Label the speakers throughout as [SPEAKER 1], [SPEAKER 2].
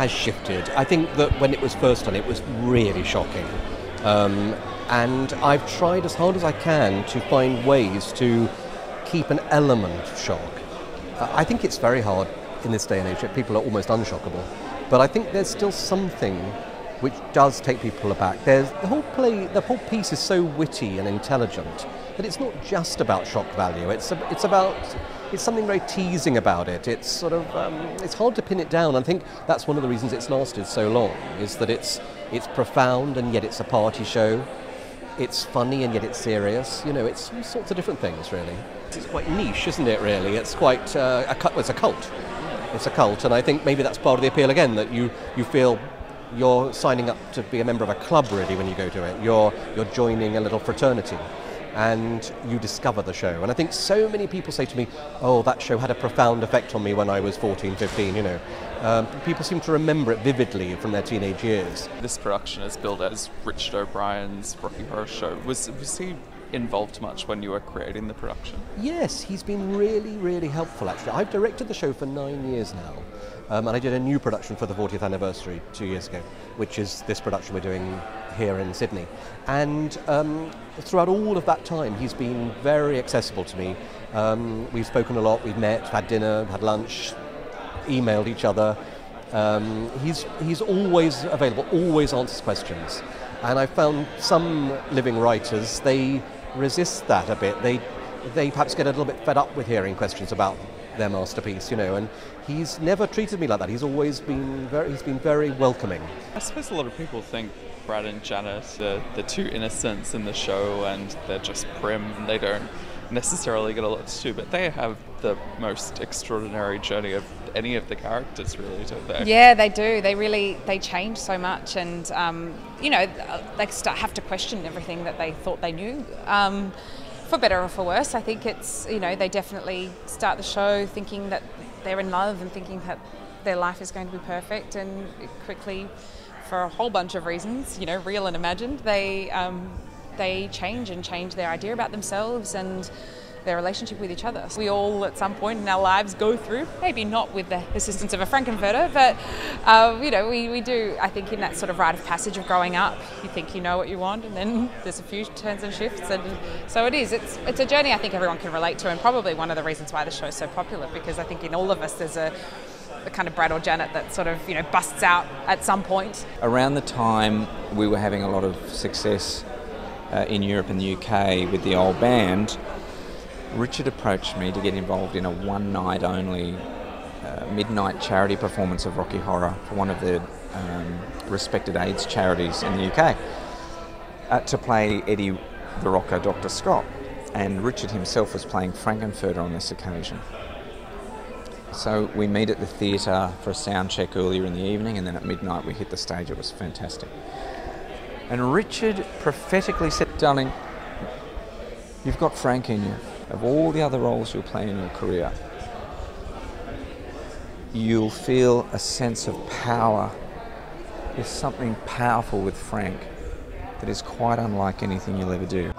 [SPEAKER 1] has shifted. I think that when it was first done, it was really shocking. And I've tried as hard as I can to find ways to keep an element of shock. I think it's very hard in this day and age. People are almost unshockable. But I think there's still something which does take people aback. The whole piece is so witty and intelligent that it's not just about shock value. It's something very teasing about it. It's sort of it's hard to pin it down. I think that's one of the reasons it's lasted so long, is that it's profound and yet it's a party show. It's funny and yet it's serious. You know, it's all sorts of different things, really. It's quite niche, isn't it, really? It's quite it's a cult. It's a cult, and I think maybe that's part of the appeal again, that you feel you're signing up to be a member of a club, really, when you go to it. You're joining a little fraternity, and you discover the show. And I think so many people say to me, oh, that show had a profound effect on me when I was 14, 15, you know. People seem to remember it vividly from their teenage years.
[SPEAKER 2] This production is billed as Richard O'Brien's Rocky Horror Show. Was he involved much when you were creating the production?
[SPEAKER 1] Yes, he's been really, really helpful, actually. I've directed the show for 9 years now, and I did a new production for the 40th anniversary 2 years ago, which is this production we're doing here in Sydney. And throughout all of that time, he's been very accessible to me. We've spoken a lot, we've met, had dinner, had lunch, emailed each other. He's always available, always answers questions. And I found some living writers, they resist that a bit. They perhaps get a little bit fed up with hearing questions about their masterpiece, you know, and he's never treated me like that. He's always been very welcoming.
[SPEAKER 2] I suppose a lot of people think Brad and Janet are the two innocents in the show and they're just prim and they don't necessarily get a lot to do, but they have the most extraordinary journey of any of the characters, really, don't they?
[SPEAKER 3] Yeah, they do. They change so much, and you know, they have to question everything that they thought they knew. For better or for worse, I think it's, you know, they definitely start the show thinking that they're in love and thinking that their life is going to be perfect, and quickly, for a whole bunch of reasons, you know, real and imagined, they change their idea about themselves and their relationship with each other. We all, at some point in our lives, go through, maybe not with the assistance of a Frank N Furter, but you know, we do, I think, in that sort of rite of passage of growing up. You think you know what you want, and then there's a few turns and shifts, and so it is. It's a journey I think everyone can relate to, and probably one of the reasons why the show is so popular, because I think in all of us there's a kind of Brad or Janet that sort of, you know, busts out at some point.
[SPEAKER 4] Around the time we were having a lot of success in Europe and the UK with the old band, Richard approached me to get involved in a one-night only midnight charity performance of Rocky Horror for one of the respected AIDS charities in the UK, to play Eddie the Rocker Dr. Scott. And Richard himself was playing Frank N Furter on this occasion. So we meet at the theatre for a sound check earlier in the evening, and then at midnight we hit the stage. It was fantastic. And Richard prophetically said, darling, you've got Frank in you. Of all the other roles you'll play in your career, you'll feel a sense of power. There's something powerful with Frank that is quite unlike anything you'll ever do.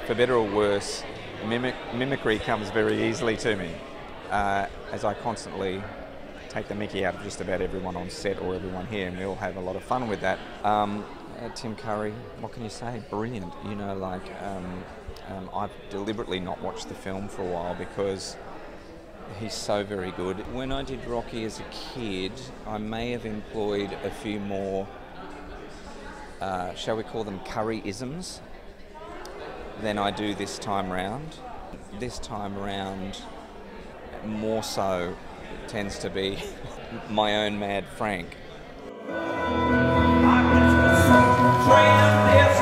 [SPEAKER 4] For better or worse, mimicry comes very easily to me, as I constantly take the mickey out of just about everyone on set or everyone here, and we all have a lot of fun with that. Tim Curry, what can you say? Brilliant. You know, like, I've deliberately not watched the film for a while because he's so very good. When I did Rocky as a kid, I may have employed a few more, shall we call them Curry-isms, than I do this time round. This time round, more so, tends to be my own mad Frank.
[SPEAKER 5] I'm just a train of this